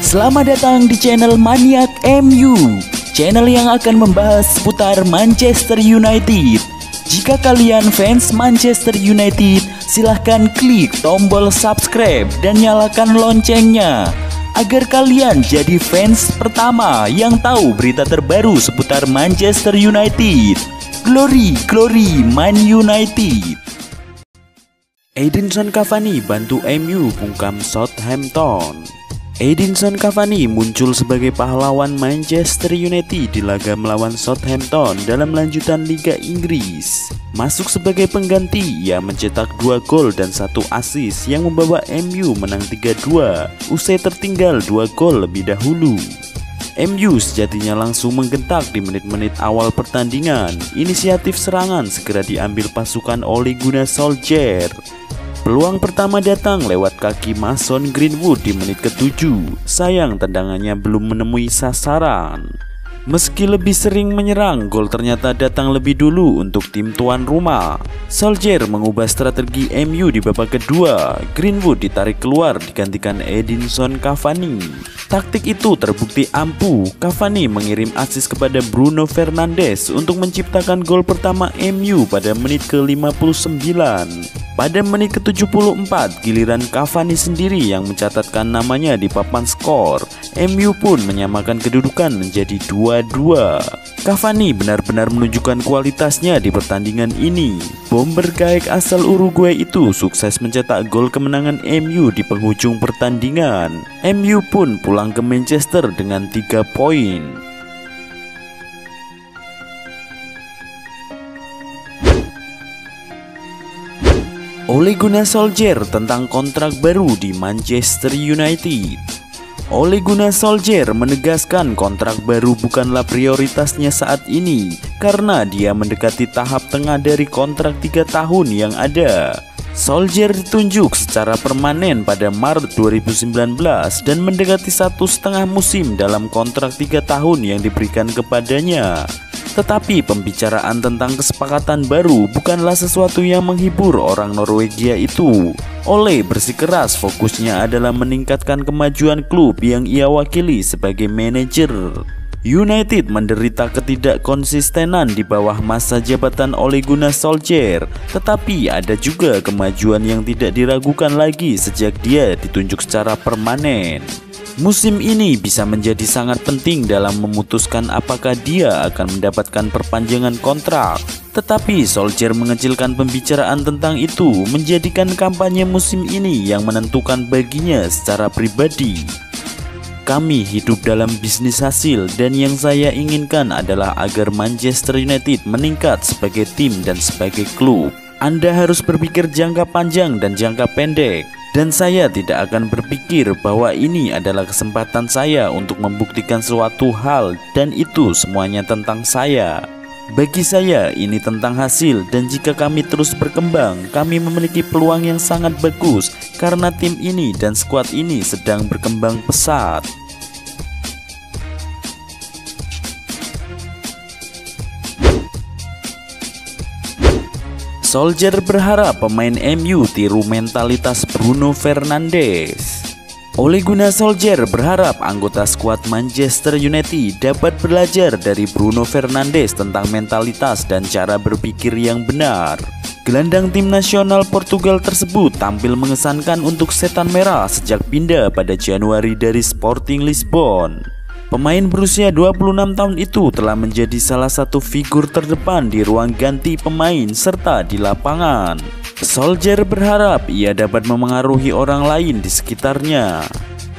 Selamat datang di channel Maniak MU, channel yang akan membahas seputar Manchester United. Jika kalian fans Manchester United, silahkan klik tombol subscribe dan nyalakan loncengnya agar kalian jadi fans pertama yang tahu berita terbaru seputar Manchester United. Glory, glory Man United. Edinson Cavani bantu MU bungkam Southampton. Edinson Cavani muncul sebagai pahlawan Manchester United di laga melawan Southampton dalam lanjutan Liga Inggris. Masuk sebagai pengganti, ia mencetak 2 gol dan 1 assist yang membawa MU menang 3-2 usai tertinggal 2 gol lebih dahulu. MU sejatinya langsung menggentak di menit-menit awal pertandingan. Inisiatif serangan segera diambil pasukan Ole Gunnar Solskjaer. Peluang pertama datang lewat kaki Mason Greenwood di menit ke-7. Sayang tendangannya belum menemui sasaran. Meski lebih sering menyerang, gol ternyata datang lebih dulu untuk tim tuan rumah. Solskjaer mengubah strategi MU di babak kedua. Greenwood ditarik keluar digantikan Edinson Cavani. Taktik itu terbukti ampuh. Cavani mengirim assist kepada Bruno Fernandes untuk menciptakan gol pertama MU pada menit ke-59. Pada menit ke-74, giliran Cavani sendiri yang mencatatkan namanya di papan skor. MU pun menyamakan kedudukan menjadi 2-2. Cavani benar-benar menunjukkan kualitasnya di pertandingan ini. Bomber gaek asal Uruguay itu sukses mencetak gol kemenangan MU di penghujung pertandingan. MU pun pulang ke Manchester dengan 3 poin. Ole Gunnar Solskjaer tentang kontrak baru di Manchester United. Ole Gunnar Solskjaer menegaskan kontrak baru bukanlah prioritasnya saat ini karena dia mendekati tahap tengah dari kontrak 3 tahun yang ada. Solskjaer ditunjuk secara permanen pada Maret 2019 dan mendekati 1,5 musim dalam kontrak 3 tahun yang diberikan kepadanya. Tetapi pembicaraan tentang kesepakatan baru bukanlah sesuatu yang menghibur orang Norwegia itu. Ole bersikeras fokusnya adalah meningkatkan kemajuan klub yang ia wakili sebagai manajer. United menderita ketidakkonsistenan di bawah masa jabatan Ole Gunnar Solskjaer, tetapi ada juga kemajuan yang tidak diragukan lagi sejak dia ditunjuk secara permanen. Musim ini bisa menjadi sangat penting dalam memutuskan apakah dia akan mendapatkan perpanjangan kontrak. Tetapi Solskjaer mengecilkan pembicaraan tentang itu, menjadikan kampanye musim ini yang menentukan baginya secara pribadi. Kami hidup dalam bisnis hasil dan yang saya inginkan adalah agar Manchester United meningkat sebagai tim dan sebagai klub. Anda harus berpikir jangka panjang dan jangka pendek. Dan saya tidak akan berpikir bahwa ini adalah kesempatan saya untuk membuktikan suatu hal dan itu semuanya tentang saya. Bagi saya ini tentang hasil dan jika kami terus berkembang, kami memiliki peluang yang sangat bagus karena tim ini dan skuad ini sedang berkembang pesat. Solskjaer berharap pemain MU tiru mentalitas Bruno Fernandes. Ole Gunnar Solskjaer berharap anggota skuad Manchester United dapat belajar dari Bruno Fernandes tentang mentalitas dan cara berpikir yang benar. Gelandang tim nasional Portugal tersebut tampil mengesankan untuk Setan Merah sejak pindah pada Januari dari Sporting Lisbon. Pemain berusia 26 tahun itu telah menjadi salah satu figur terdepan di ruang ganti pemain serta di lapangan. Solskjaer berharap ia dapat memengaruhi orang lain di sekitarnya.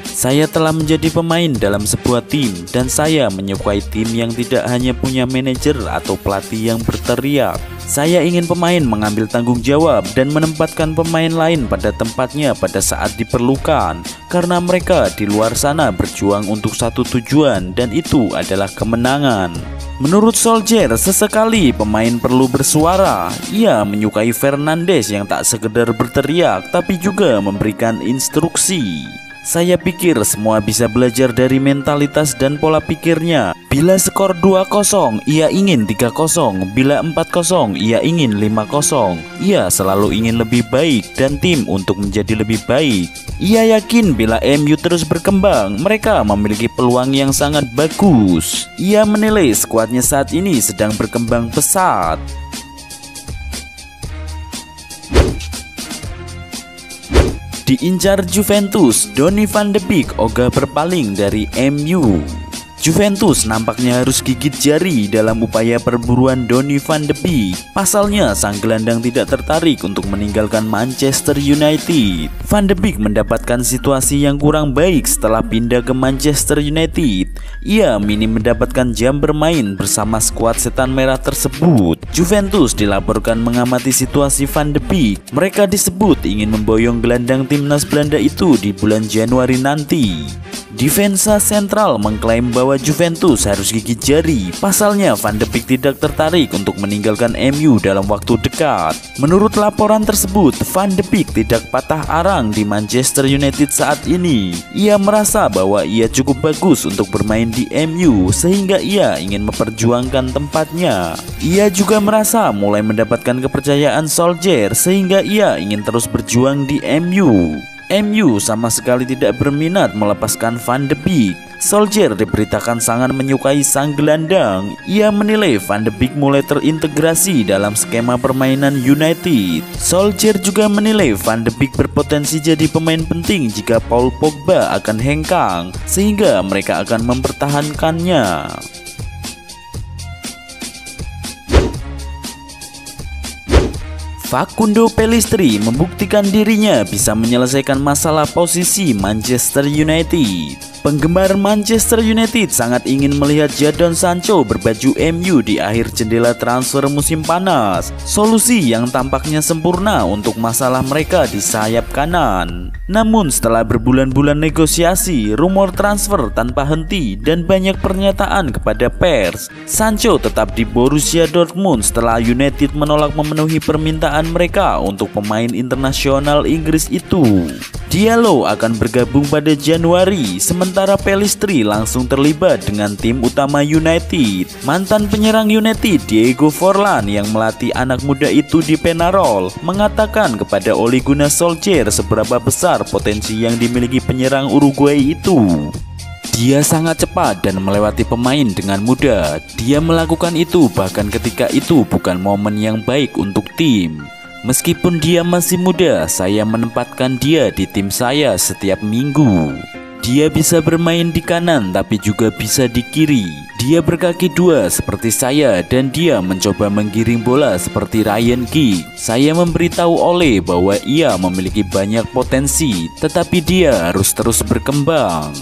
Saya telah menjadi pemain dalam sebuah tim dan saya menyukai tim yang tidak hanya punya manajer atau pelatih yang berteriak. Saya ingin pemain mengambil tanggung jawab dan menempatkan pemain lain pada tempatnya pada saat diperlukan karena mereka di luar sana berjuang untuk satu tujuan dan itu adalah kemenangan. Menurut Solskjaer, sesekali pemain perlu bersuara. Ia menyukai Fernandes yang tak sekedar berteriak tapi juga memberikan instruksi. Saya pikir semua bisa belajar dari mentalitas dan pola pikirnya. Bila skor 2-0, ia ingin 3-0. Bila 4-0, ia ingin 5-0. Ia selalu ingin lebih baik dan tim untuk menjadi lebih baik. Ia yakin bila MU terus berkembang, mereka memiliki peluang yang sangat bagus. Ia menilai skuadnya saat ini sedang berkembang pesat. Diincar Juventus, Donny van de Beek ogah berpaling dari MU. Juventus nampaknya harus gigit jari dalam upaya perburuan Donny van de Beek. Pasalnya sang gelandang tidak tertarik untuk meninggalkan Manchester United. Van de Beek mendapatkan situasi yang kurang baik setelah pindah ke Manchester United. Ia minim mendapatkan jam bermain bersama skuad setan merah tersebut. Juventus dilaporkan mengamati situasi Van de Beek. Mereka disebut ingin memboyong gelandang timnas Belanda itu di bulan Januari nanti. Defensa sentral mengklaim bahwa Juventus harus gigit jari. Pasalnya Van de Beek tidak tertarik untuk meninggalkan MU dalam waktu dekat. Menurut laporan tersebut, Van de Beek tidak patah arang di Manchester United saat ini. Ia merasa bahwa ia cukup bagus untuk bermain di MU sehingga ia ingin memperjuangkan tempatnya. Ia juga merasa mulai mendapatkan kepercayaan Solskjaer sehingga ia ingin terus berjuang di MU. MU sama sekali tidak berminat melepaskan Van de Beek. Solskjaer diberitakan sangat menyukai sang gelandang. Ia menilai Van de Beek mulai terintegrasi dalam skema permainan United. Solskjaer juga menilai Van de Beek berpotensi jadi pemain penting jika Paul Pogba akan hengkang, sehingga mereka akan mempertahankannya. Facundo Pellistri membuktikan dirinya bisa menyelesaikan masalah posisi Manchester United. Penggemar Manchester United sangat ingin melihat Jadon Sancho berbaju MU di akhir jendela transfer musim panas. Solusi yang tampaknya sempurna untuk masalah mereka di sayap kanan. Namun setelah berbulan-bulan negosiasi, rumor transfer tanpa henti, dan banyak pernyataan kepada pers, Sancho tetap di Borussia Dortmund setelah United menolak memenuhi permintaan mereka untuk pemain internasional Inggris itu. Diallo akan bergabung pada Januari, sementara Pellistri langsung terlibat dengan tim utama United. Mantan penyerang United Diego Forlan yang melatih anak muda itu di Penarol mengatakan kepada Ole Gunnar Solskjaer seberapa besar potensi yang dimiliki penyerang Uruguay itu. Dia sangat cepat dan melewati pemain dengan mudah. Dia melakukan itu bahkan ketika itu bukan momen yang baik untuk tim. Meskipun dia masih muda, saya menempatkan dia di tim saya setiap minggu. Dia bisa bermain di kanan tapi juga bisa di kiri. Dia berkaki dua seperti saya dan dia mencoba menggiring bola seperti Ryan Giggs. Saya memberitahu Ole bahwa ia memiliki banyak potensi, tetapi dia harus terus berkembang.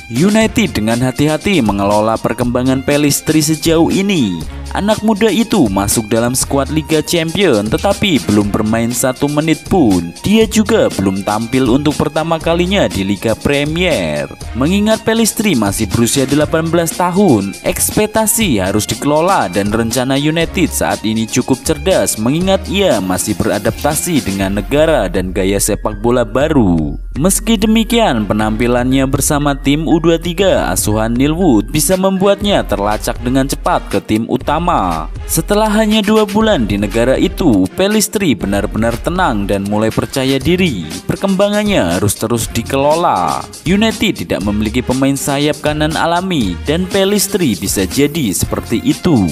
United dengan hati-hati mengelola perkembangan Pellistri sejauh ini. Anak muda itu masuk dalam skuad Liga Champions tetapi belum bermain 1 menit pun. Dia juga belum tampil untuk pertama kalinya di Liga Premier. Mengingat Pellistri masih berusia 18 tahun, ekspektasi harus dikelola dan rencana United saat ini cukup cerdas mengingat ia masih beradaptasi dengan negara dan gaya sepak bola baru. Meski demikian, penampilannya bersama tim U23 asuhan Neil Wood bisa membuatnya terlacak dengan cepat ke tim utama. Setelah hanya 2 bulan di negara itu, Pellistri benar-benar tenang dan mulai percaya diri. Perkembangannya harus terus dikelola. United tidak memiliki pemain sayap kanan alami dan Pellistri bisa jadi seperti itu.